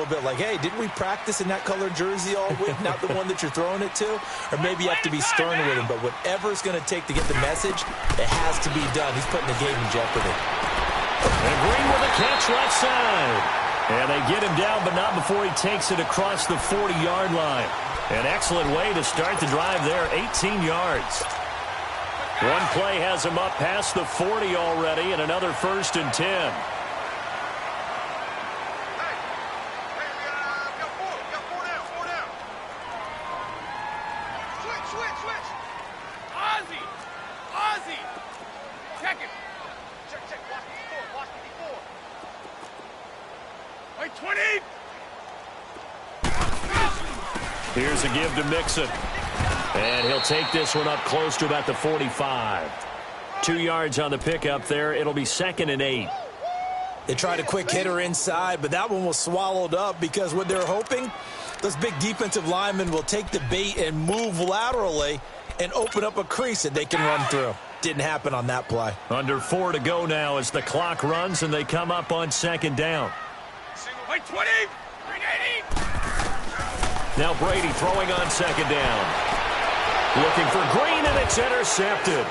little bit like, hey, didn't we practice in that colored jersey all week, not the one that you're throwing it to? Or maybe you have to be stern with him, but whatever it's going to take to get the message, it has to be done. He's putting the game in jeopardy. And Green with a catch left side. And they get him down, but not before he takes it across the 40-yard line. An excellent way to start the drive there, 18 yards. One play has him up past the 40 already, and another 1st and 10. Here's a give to Mixon. And he'll take this one up close to about the 45. 2 yards on the pickup there. It'll be 2nd and 8. They tried a quick hitter inside, but that one was swallowed up because what they're hoping, those big defensive linemen will take the bait and move laterally and open up a crease that they can run through. Didn't happen on that play. Under 4 to go now as the clock runs and they come up on 2nd down. Now Brady throwing on 2nd down. Looking for Green, and it's intercepted.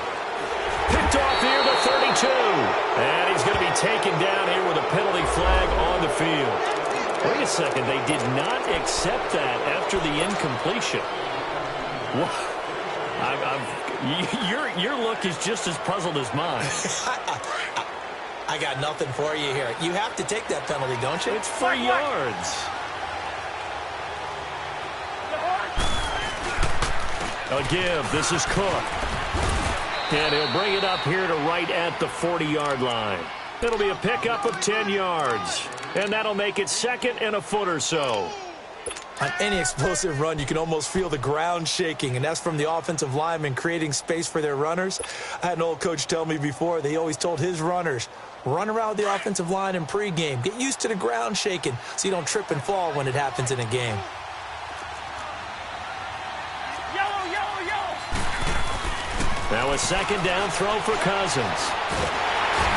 Picked off near the 32. And he's going to be taken down here with a penalty flag on the field. Wait a second. They did not accept that after the incompletion. Your look is just as puzzled as mine. I got nothing for you here. You have to take that penalty, don't you? It's 4 yards. A give. This is Cook. And he'll bring it up here to right at the 40-yard line. It'll be a pickup of 10 yards. And that'll make it 2nd and a foot or so. On any explosive run, you can almost feel the ground shaking, and that's from the offensive linemen creating space for their runners. I had an old coach tell me before, they always told his runners, run around the offensive line in pregame. Get used to the ground shaking so you don't trip and fall when it happens in a game. Now a 2nd down throw for Cousins.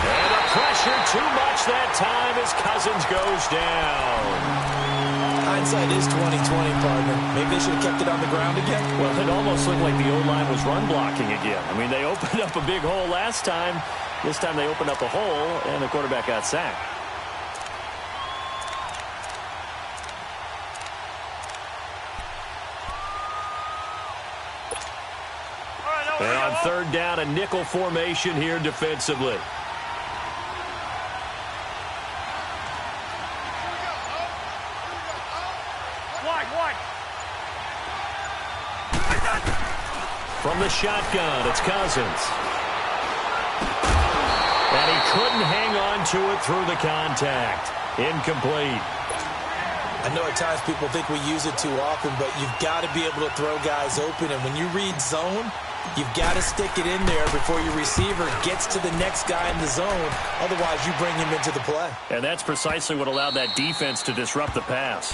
And a pressure too much that time as Cousins goes down. Hindsight is 20/20, partner. Maybe they should have kept it on the ground again. Well, it almost looked like the O-line was run blocking again. I mean, they opened up a big hole last time. This time they opened up a hole, and the quarterback got sacked. And on 3rd down, a nickel formation here defensively. From the shotgun, it's Cousins. And he couldn't hang on to it through the contact. Incomplete. I know at times people think we use it too often, but you've got to be able to throw guys open. And when you read zone, you've got to stick it in there before your receiver gets to the next guy in the zone. Otherwise, you bring him into the play. And that's precisely what allowed that defense to disrupt the pass.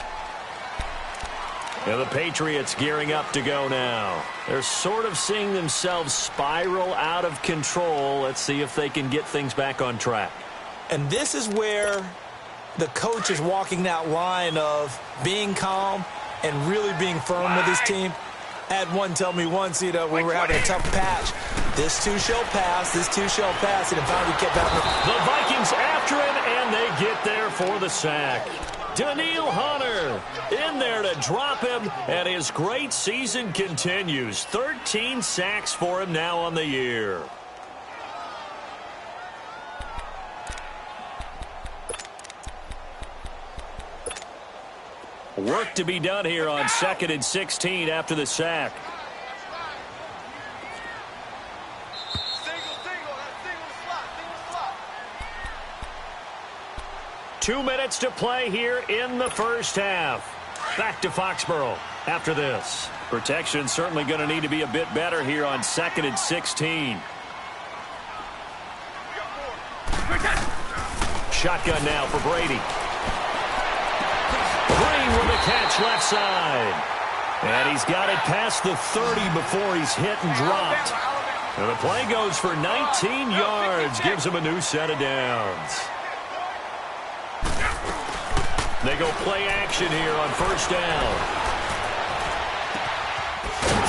And the Patriots gearing up to go now. They're sort of seeing themselves spiral out of control. Let's see if they can get things back on track. And this is where the coach is walking that line of being calm and really being firm with his team. I had one tell me once, we were having a tough patch. This too shall pass, this too shall pass, and it finally kept happening. The Vikings after him, and they get there for the sack. Daniil Hunter in there to drop him, and his great season continues. 13 sacks for him now on the year. Work to be done here on 2nd and 16 after the sack. Two minutes to play here in the first half. Back to Foxborough after this. Protection certainly going to need to be a bit better here on 2nd and 16. Shotgun now for Brady. Green with a catch left side. And he's got it past the 30 before he's hit and dropped. And the play goes for 19 yards. Gives him a new set of downs. They go play action here on first down.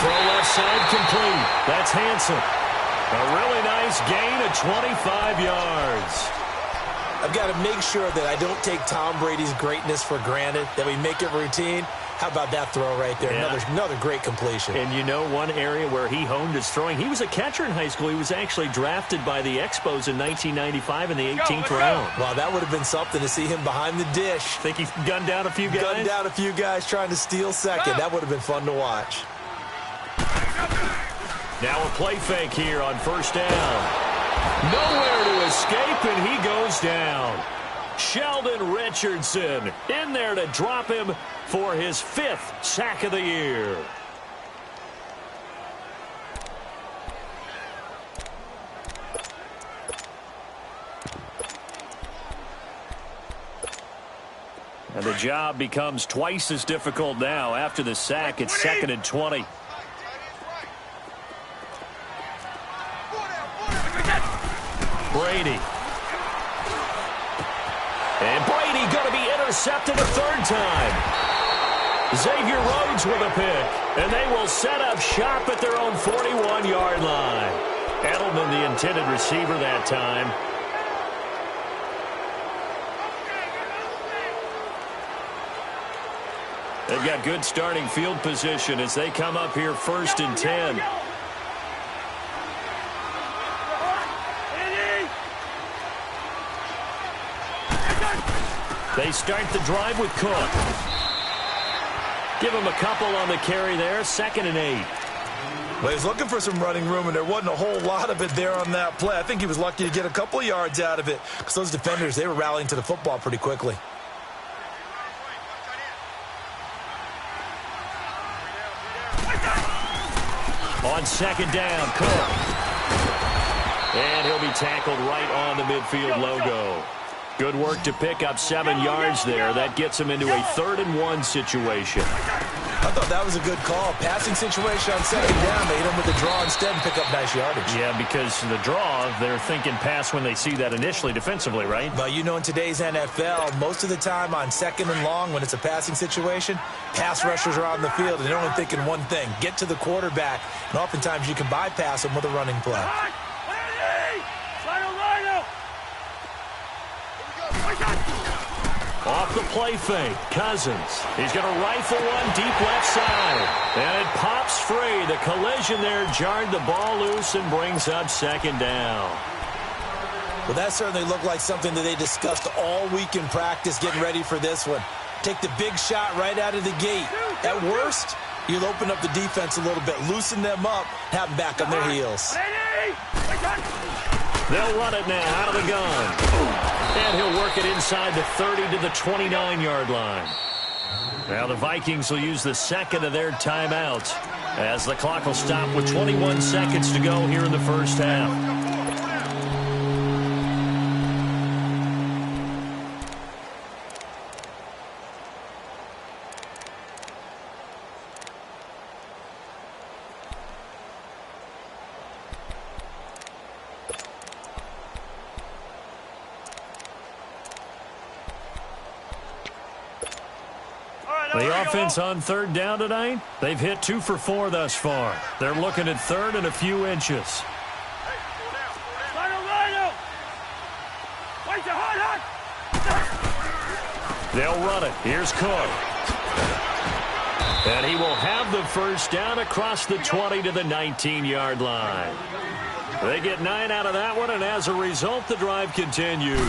Throw left side complete. That's Hansen. A really nice gain of 25 yards. I've got to make sure that I don't take Tom Brady's greatness for granted, that we make it routine. How about that throw right there? Yeah. Another great completion. And you know one area where he honed his throwing? He was a catcher in high school. He was actually drafted by the Expos in 1995 in the 18th round. Well, that would have been something to see him behind the dish. Think he gunned down a few guys? Gunned down a few guys trying to steal second. That would have been fun to watch. Now a play fake here on first down. Nowhere to escape, and he goes down. Sheldon Richardson in there to drop him for his 5th sack of the year. And the job becomes twice as difficult now. After the sack, it's 2nd and 20. Brady. And Brady going to be intercepted a 3rd time. Xavier Rhodes with a pick. And they will set up shop at their own 41-yard line. Edelman, the intended receiver that time. They've got good starting field position as they come up here 1st and 10. They start the drive with Cook. Give him a couple on the carry there. 2nd and 8. Well, he's looking for some running room, and there wasn't a whole lot of it there on that play. I think he was lucky to get a couple of yards out of it because those defenders, they were rallying to the football pretty quickly. On 2nd down, Cook. And he'll be tackled right on the midfield logo. Good work to pick up 7 yards there. That gets him into a 3rd and 1 situation. I thought that was a good call. Passing situation on 2nd down. They hit him with the draw instead and pick up nice yardage. Yeah, because the draw, they're thinking pass when they see that initially defensively, right? But you know, in today's NFL, most of the time on 2nd and long, when it's a passing situation, pass rushers are out in the field, and they're only thinking one thing, get to the quarterback. And oftentimes you can bypass them with a running play. Off the play fake, Cousins. He's going to rifle one deep left side. And it pops free. The collision there jarred the ball loose and brings up 2nd down. Well, that certainly looked like something that they discussed all week in practice getting ready for this one. Take the big shot right out of the gate. At worst, you'll open up the defense a little bit, loosen them up, have them back on their heels. They'll run it now out of the gun. And he'll work it inside the 30 to the 29-yard line. Now the Vikings will use the 2nd of their timeouts as the clock will stop with 21 seconds to go here in the first half. The offense on 3rd down tonight, they've hit 2 for 4 thus far. They're looking at 3rd and a few inches. They'll run it. Here's Cook. And he will have the first down across the 20 to the 19-yard line. They get 9 out of that one, and as a result, the drive continues.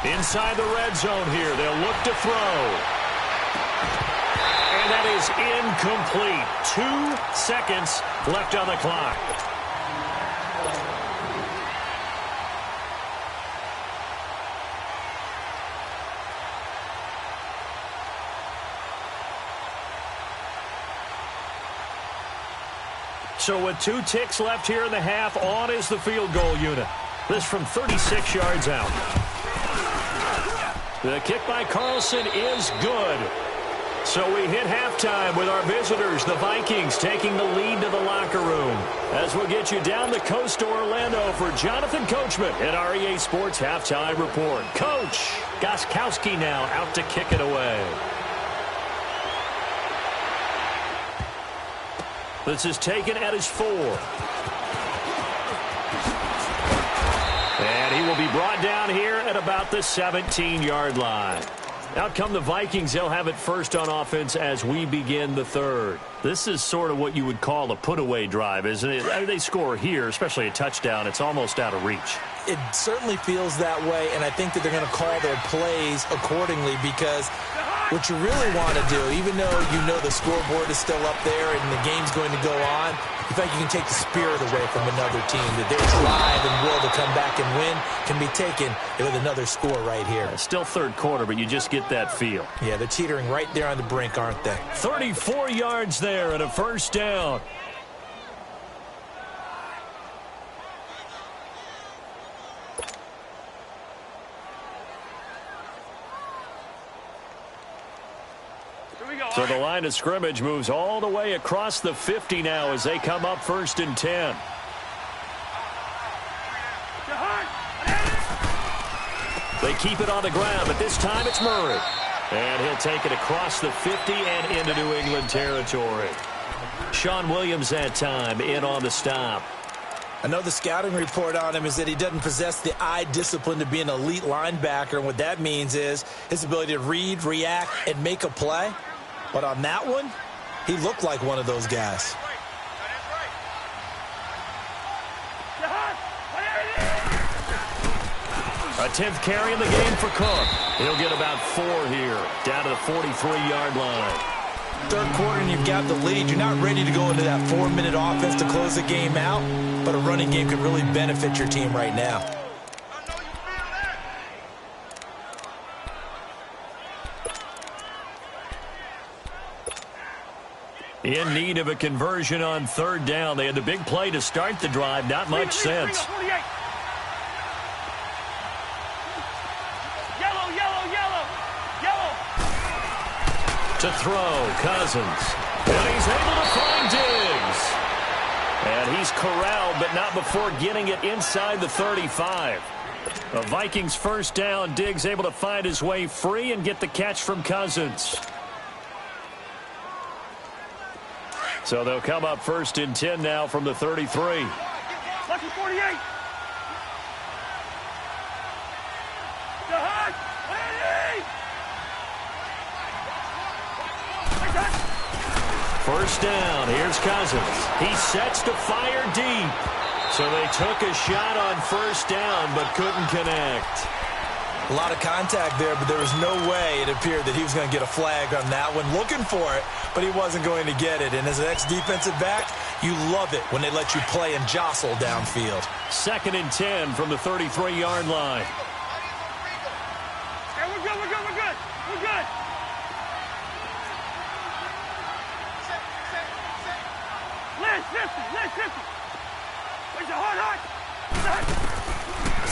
Inside the red zone here, they'll look to throw. And that is incomplete. 2 seconds left on the clock. So with 2 ticks left here in the half, on is the field goal unit. This from 36 yards out. The kick by Carlson is good. So we hit halftime with our visitors, the Vikings, taking the lead to the locker room. As we'll get you down the coast to Orlando for Jonathan Coachman at our EA Sports Halftime Report. Coach Gostkowski now out to kick it away. This is taken at his 4. And he will be brought down here at about the 17-yard line. Out come the Vikings. They'll have it first on offense as we begin the third. This is sort of what you would call a put-away drive, isn't it? I mean, they score here, especially a touchdown. It's almost out of reach. It certainly feels that way, and I think that they're going to call their plays accordingly because what you really want to do, even though you know the scoreboard is still up there and the game's going to go on, you think you can take the spirit away from another team, that their drive and will to come back and win can be taken with another score right here. Still third quarter, but you just get that feel. Yeah, they're teetering right there on the brink, aren't they? 34 yards there and a first down. So the line of scrimmage moves all the way across the 50 now as they come up first and 10. They keep it on the ground, but this time it's Murray. And he'll take it across the 50 and into New England territory. Sean Williams that time in on the stop. I know the scouting report on him is that he doesn't possess the eye discipline to be an elite linebacker. And what that means is his ability to read, react, and make a play. But on that one, he looked like one of those guys. A 10th carry in the game for Cook. He'll get about 4 here, down to the 43-yard line. Third quarter and you've got the lead. You're not ready to go into that 4-minute offense to close the game out, but a running game could really benefit your team right now. In need of a conversion on third down. They had the big play to start the drive. Not much sense. To throw, Cousins. And he's able to find Diggs. And he's corralled, but not before getting it inside the 35. The Vikings first down. Diggs able to find his way free and get the catch from Cousins. So they'll come up first and 10 now from the 33. Lucky 48. First down. Here's Cousins. He sets to fire deep. So they took a shot on first down but couldn't connect. A lot of contact there, but there was no way it appeared that he was going to get a flag on that one. Looking for it, but he wasn't going to get it. And as an ex-defensive back, you love it when they let you play and jostle downfield. Second and 10 from the 33-yard line. Okay, we're good, we're good, we're good. We're good. Listen. Where's the hard?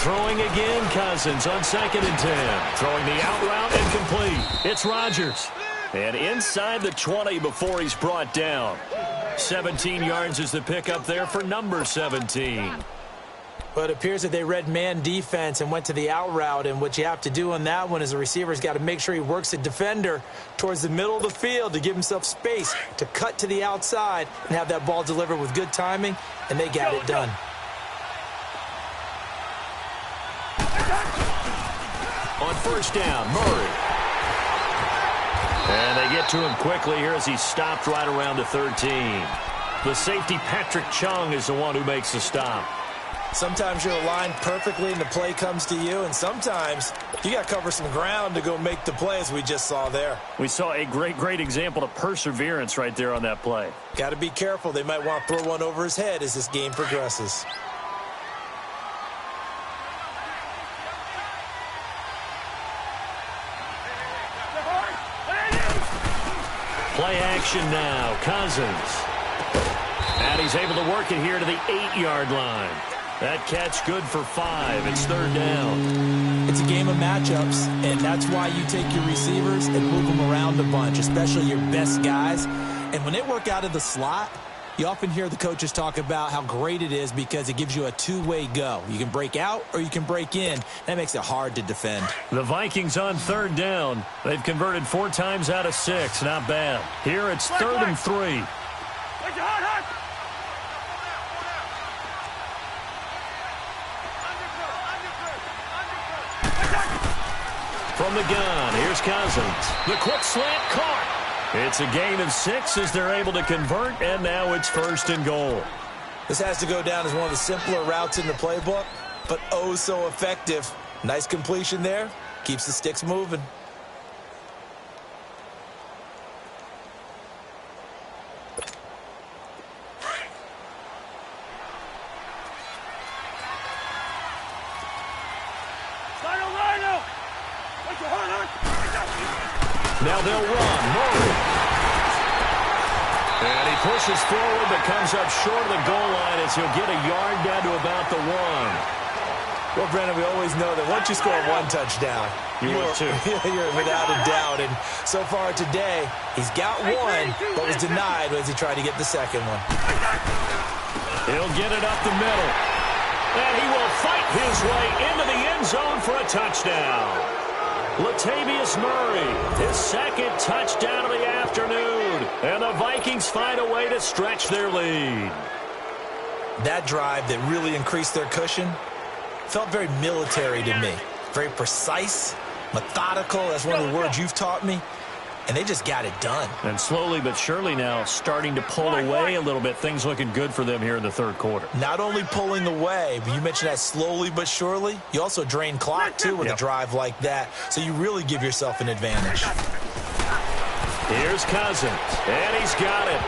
Throwing again, Cousins on second and 10. Throwing the out route and complete. It's Rodgers. And inside the 20 before he's brought down. 17 yards is the pickup there for number 17. But it appears that they read man defense and went to the out route. And what you have to do on that one is the receiver's got to make sure he works the defender towards the middle of the field to give himself space to cut to the outside and have that ball delivered with good timing. And they got it done. On first down, Murray. And they get to him quickly here as he stopped right around the 13. The safety, Patrick Chung, is the one who makes the stop. Sometimes you're aligned perfectly and the play comes to you, and sometimes you got to cover some ground to go make the play, as we just saw there. We saw a great example of perseverance right there on that play. Got to be careful. They might want to throw one over his head as this game progresses. Play action now, Cousins. And he's able to work it here to the 8-yard line. That catch good for 5. It's third down. It's a game of matchups, and that's why you take your receivers and move them around a bunch, especially your best guys. And when they work out of the slot, you often hear the coaches talk about how great it is because it gives you a two-way go. You can break out or you can break in. That makes it hard to defend. The Vikings on third down. They've converted 4 times out of 6. Not bad. Here it's 3rd and 3. From the gun, here's Cousins. The quick slant caught. It's a gain of 6 as they're able to convert, and now it's 1st and goal. This has to go down as one of the simpler routes in the playbook, but oh so effective. Nice completion there. Keeps the sticks moving. Now they'll run. Murray. And he pushes forward but comes up short of the goal line as he'll get a yard down to about the 1. Well, Brandon, we always know that once you score 1 touchdown, you're without a doubt. And so far today, he's got 1, but was denied as he tried to get the second one. He'll get it up the middle. And he will fight his way into the end zone for a touchdown. Latavius Murray, his 2nd touchdown of the afternoon. And the Vikings find a way to stretch their lead. That drive that really increased their cushion felt very military to me. Very precise, methodical. That's one of the words you've taught me. And they just got it done. And slowly but surely now starting to pull away a little bit. Things looking good for them here in the 3rd quarter. Not only pulling away, but you mentioned that slowly but surely. You also drain clock, too, with a drive like that. So you really give yourself an advantage. Here's Cousins, and he's got it.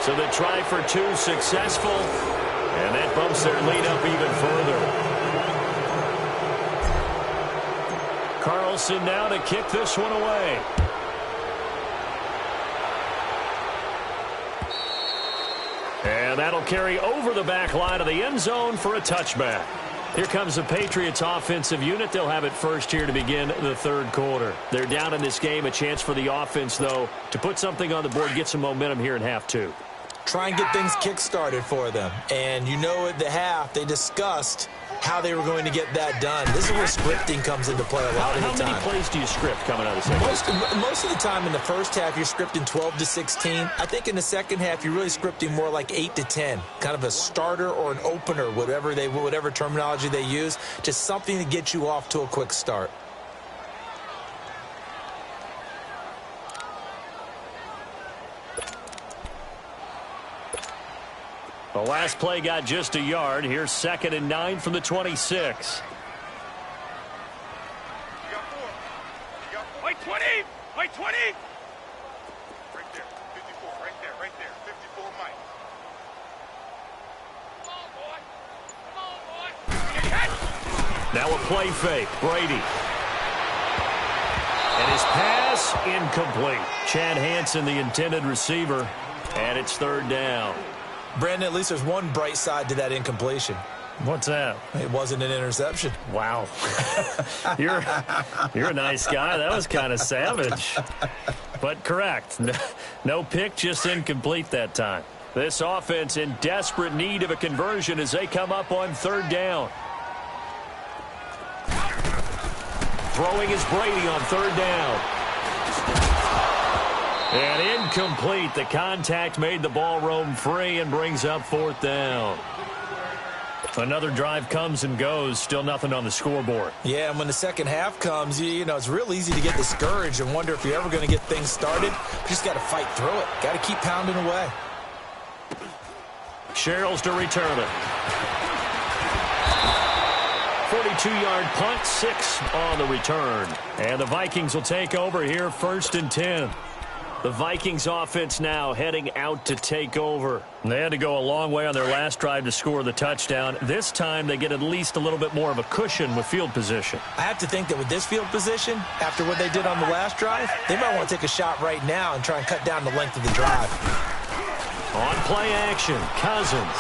So the try for 2 successful, and that bumps their lead up even further. Carlson now to kick this one away. And that'll carry over the back line of the end zone for a touchback. Here comes the Patriots offensive unit. They'll have it first here to begin the 3rd quarter. They're down in this game. A chance for the offense, though, to put something on the board, get some momentum here in half 2. Try and get things kick-started for them. And you know at the half, they discussed how they were going to get that done. This is where scripting comes into play a lot of the time. How many plays do you script coming out of the second half? Most of the time in the first half, you're scripting 12 to 16. I think in the second half, you're really scripting more like 8 to 10. Kind of a starter or an opener, whatever terminology they use. Just something to get you off to a quick start. The last play got just a yard. Here's 2nd and 9 from the 26. White 20! White 20! Right there. 54. Right there. Right there. 54, Mike. Come on, boy. Come on, boy. Now a play fake. Brady. And his pass incomplete. Chad Hansen, the intended receiver. And it's 3rd down. Brandon, at least there's one bright side to that incompletion. What's that? It wasn't an interception. Wow. You're a nice guy. That was kind of savage. But correct. No pick, just incomplete that time. This offense in desperate need of a conversion as they come up on 3rd down. Throwing is Brady on 3rd down. And incomplete. The contact made the ball roam free and brings up 4th down. Another drive comes and goes. Still nothing on the scoreboard. Yeah, and when the second half comes, you know, it's real easy to get discouraged and wonder if you're ever going to get things started. You just got to fight through it. Got to keep pounding away. Sherrills to return it. 42-yard punt, 6 on the return. And the Vikings will take over here, 1st and 10. The Vikings offense now heading out to take over. They had to go a long way on their last drive to score the touchdown. This time they get at least a little bit more of a cushion with field position. I have to think that with this field position, after what they did on the last drive, they might want to take a shot right now and try and cut down the length of the drive. On play action, Cousins.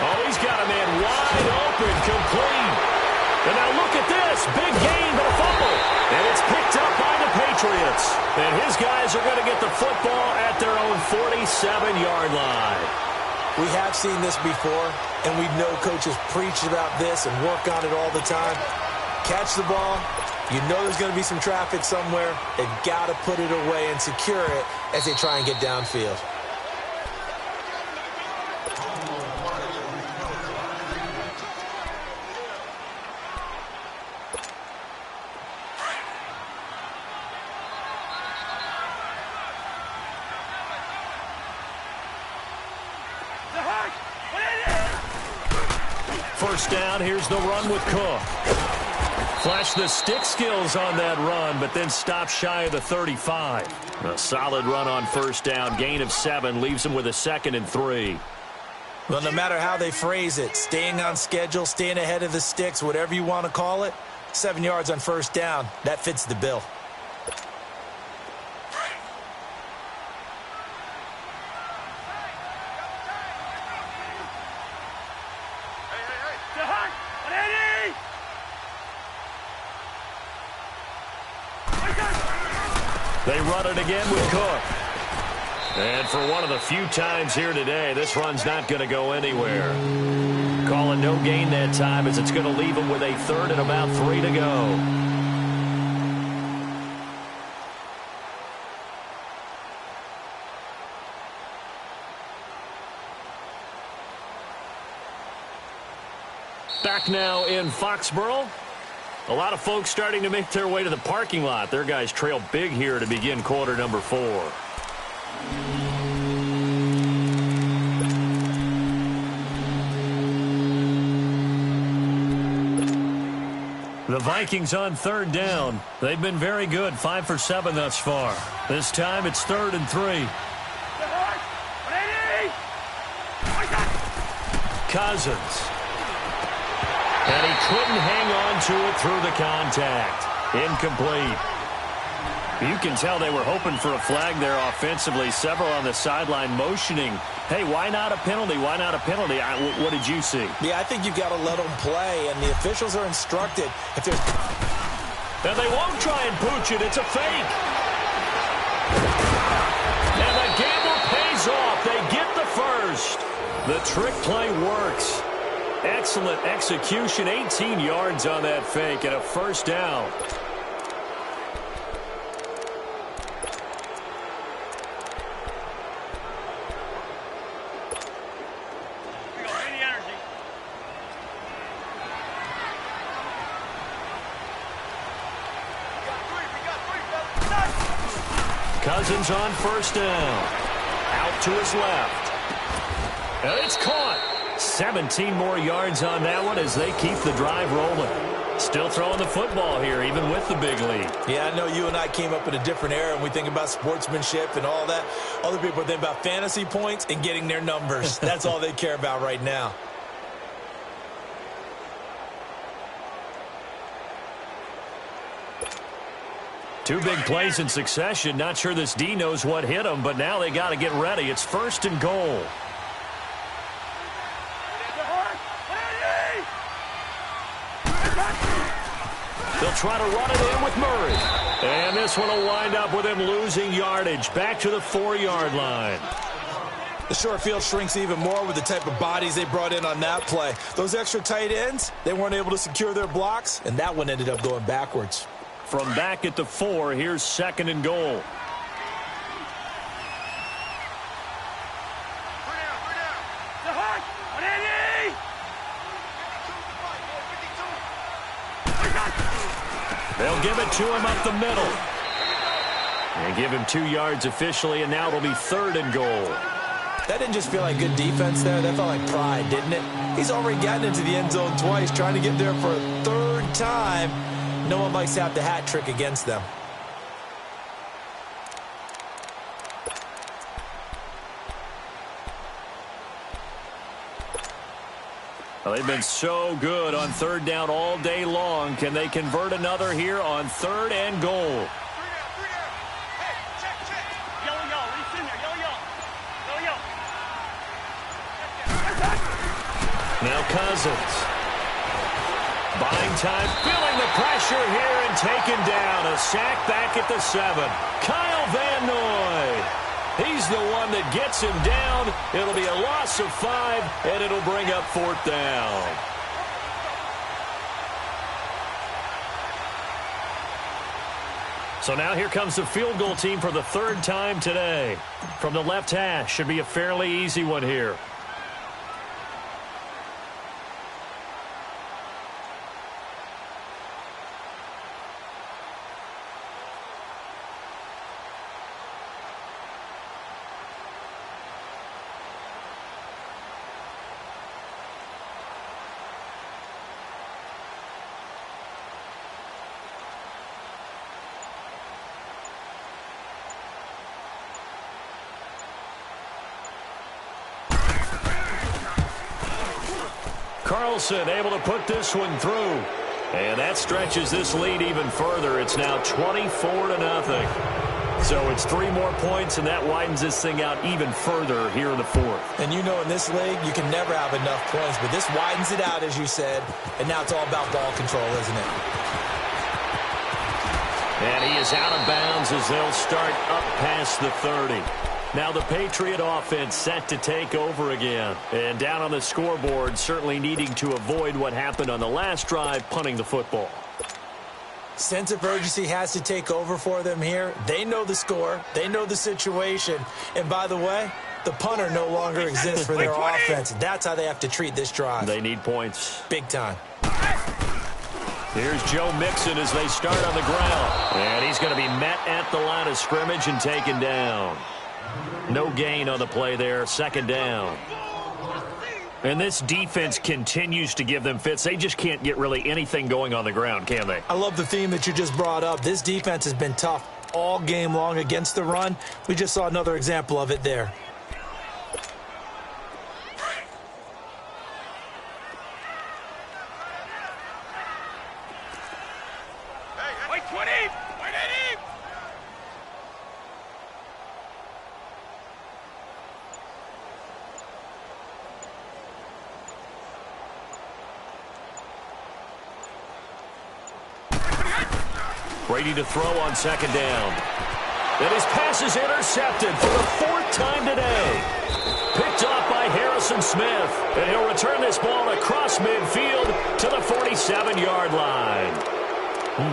Oh, he's got a man wide open, complete. And now look at this. Big gain, but a fumble. And it's picked up by the Patriots. And his guys are going to get the football at their own 47-yard line. We have seen this before, and we know coaches preach about this and work on it all the time. Catch the ball. You know there's going to be some traffic somewhere. They've got to put it away and secure it as they try and get downfield. First down, here's the run with Cook. Flashed the stick skills on that run, but then stopped shy of the 35. A solid run on first down. Gain of 7 leaves him with a 2nd and 3. Well, no matter how they phrase it, staying on schedule, staying ahead of the sticks, whatever you want to call it, 7 yards on first down, that fits the bill. They run it again with Cook. And for one of the few times here today, this run's not going to go anywhere. Calling no gain that time as it's going to leave him with a 3rd and about 3 to go. Back now in Foxborough. A lot of folks starting to make their way to the parking lot. Their guys trail big here to begin quarter number 4. The Vikings on 3rd down. They've been very good, 5 for 7 thus far. This time it's 3rd and 3. Cousins. And he couldn't hang on to it through the contact. Incomplete. You can tell they were hoping for a flag there offensively. Several on the sideline motioning, hey, why not a penalty? Why not a penalty? What did you see? Yeah, I think you've got to let them play, and the officials are instructed. If there's... And they won't try and pooch it. It's a fake. And the gamble pays off. They get the first. The trick play works. Excellent execution, 18 yards on that fake and a first down. Cousins on first down. Out to his left. And it's caught. 17 more yards on that one as they keep the drive rolling. Still throwing the football here, even with the big lead. Yeah, I know you and I came up in a different era, and we think about sportsmanship and all that. Other people think about fantasy points and getting their numbers. That's all they care about right now. Two big plays in succession. Not sure this D knows what hit him, but now they got to get ready. It's 1st and goal. They'll try to run it in with Murray. And this one will wind up with him losing yardage. Back to the 4-yard line. The short field shrinks even more with the type of bodies they brought in on that play. Those extra tight ends, they weren't able to secure their blocks, and that one ended up going backwards. From back at the 4, here's 2nd and goal. They'll give it to him up the middle. And give him 2 yards officially, and now it'll be 3rd and goal. That didn't just feel like good defense there. That felt like pride, didn't it? He's already gotten into the end zone twice, trying to get there for a 3rd time. No one likes to have the hat trick against them. Well, they've been so good on 3rd down all day long. Can they convert another here on 3rd and goal? Now Cousins. Buying time, feeling the pressure here and taken down. A sack back at the 7. Kyle Van Noy. He's the one that gets him down. It'll be a loss of 5, and it'll bring up 4th down. So now here comes the field goal team for the 3rd time today. From the left hash, should be a fairly easy one here. Carlson able to put this one through. And that stretches this lead even further. It's now 24-0. So it's 3 more points, and that widens this thing out even further here in the 4th. And you know in this league, you can never have enough points. But this widens it out, as you said. And now it's all about ball control, isn't it? And he is out of bounds as they'll start up past the 30. Now the Patriot offense set to take over again. And down on the scoreboard, certainly needing to avoid what happened on the last drive, punting the football. Sense of urgency has to take over for them here. They know the score. They know the situation. And by the way, the punter no longer exists for their offense. That's how they have to treat this drive. They need points. Big time. Here's Joe Mixon as they start on the ground. And he's going to be met at the line of scrimmage and taken down. No gain on the play there. 2nd down. And this defense continues to give them fits. They just can't get really anything going on the ground, can they? I love the theme that you just brought up. This defense has been tough all game long against the run. We just saw another example of it there. Wait 20! Wait 80! Brady to throw on 2nd down. And his pass is intercepted for the 4th time today. Picked off by Harrison Smith. And he'll return this ball across midfield to the 47-yard line.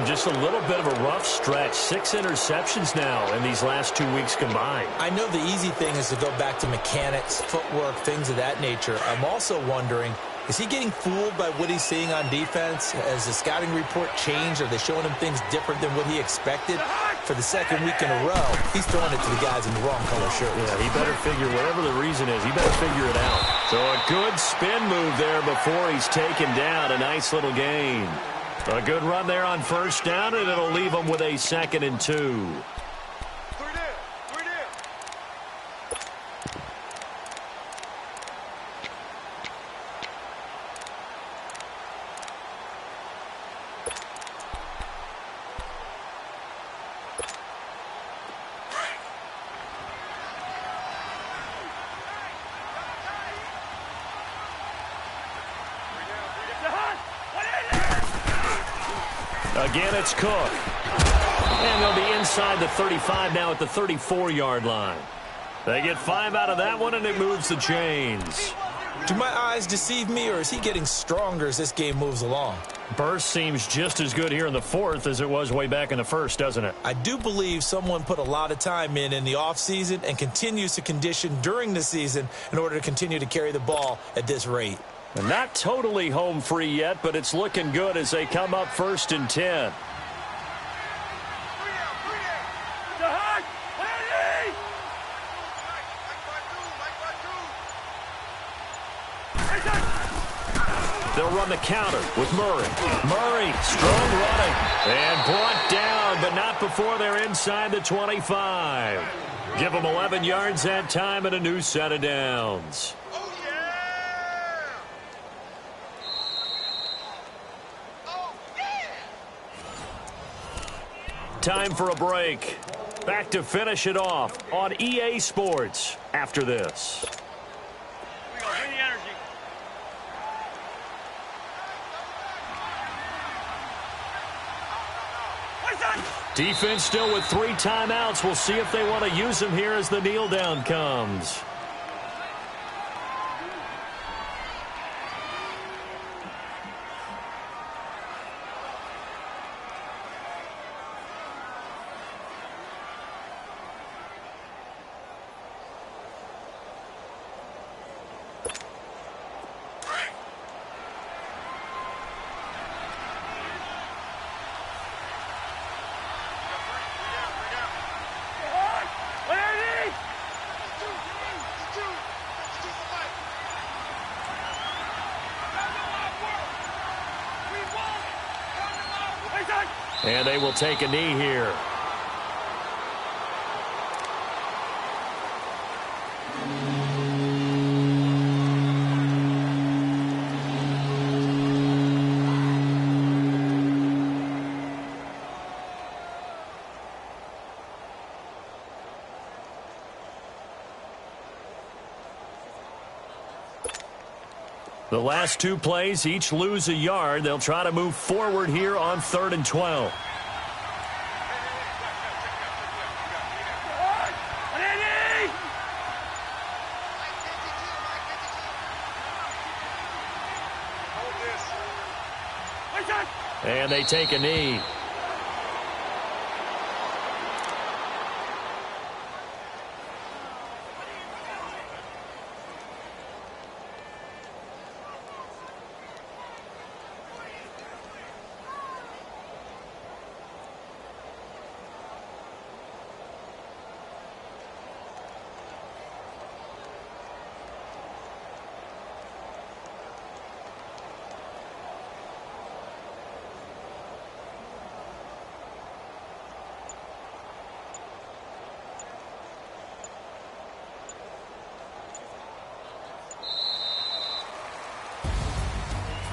Just a little bit of a rough stretch. 6 interceptions now in these last 2 weeks combined. I know the easy thing is to go back to mechanics, footwork, things of that nature. I'm also wondering, is he getting fooled by what he's seeing on defense? Has the scouting report changed? Are they showing him things different than what he expected? For the 2nd week in a row, he's throwing it to the guys in the wrong color shirt. Yeah, he better figure, whatever the reason is, he better figure it out. So a good spin move there before he's taken down. A nice little gain. A good run there on 1st down, and it'll leave him with a 2nd and 2. Again, it's Cook. And they'll be inside the 35 now at the 34-yard line. They get 5 out of that one, and it moves the chains. Do my eyes deceive me, or is he getting stronger as this game moves along? Burst seems just as good here in the 4th as it was way back in the 1st, doesn't it? I do believe someone put a lot of time in the offseason and continues to condition during the season in order to continue to carry the ball at this rate. And not totally home free yet, but it's looking good as they come up 1st and 10. They'll run the counter with Murray. Murray, strong running. And brought down, but not before they're inside the 25. Give them 11 yards that time and a new set of downs. Time for a break. Back to finish it off on EA Sports after this. Bring the energy. Defense still with 3 timeouts. We'll see if they want to use them here as the kneel down comes. And they will take a knee here. The last 2 plays, each lose a yard. They'll try to move forward here on 3rd and 12. And they take a knee.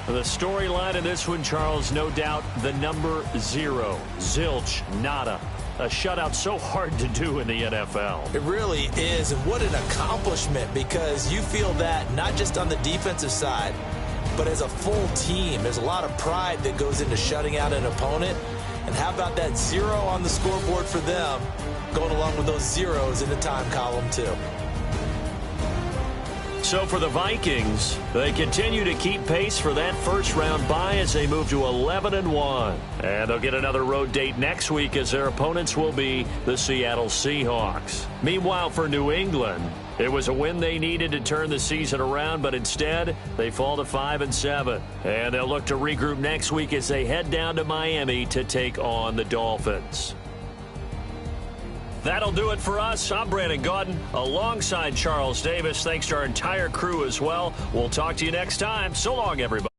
The storyline of this one, Charles, no doubt the number 0. Zilch, nada. A shutout so hard to do in the NFL. It really is, and what an accomplishment, because you feel that not just on the defensive side, but as a full team. There's a lot of pride that goes into shutting out an opponent. And how about that 0 on the scoreboard for them, going along with those zeros in the time column, too. So for the Vikings, they continue to keep pace for that first-round bye as they move to 11-1. And they'll get another road date next week as their opponents will be the Seattle Seahawks. Meanwhile, for New England, it was a win they needed to turn the season around, but instead, they fall to 5-7. And they'll look to regroup next week as they head down to Miami to take on the Dolphins. That'll do it for us. I'm Brandon Gaudin alongside Charles Davis. Thanks to our entire crew as well. We'll talk to you next time. So long, everybody.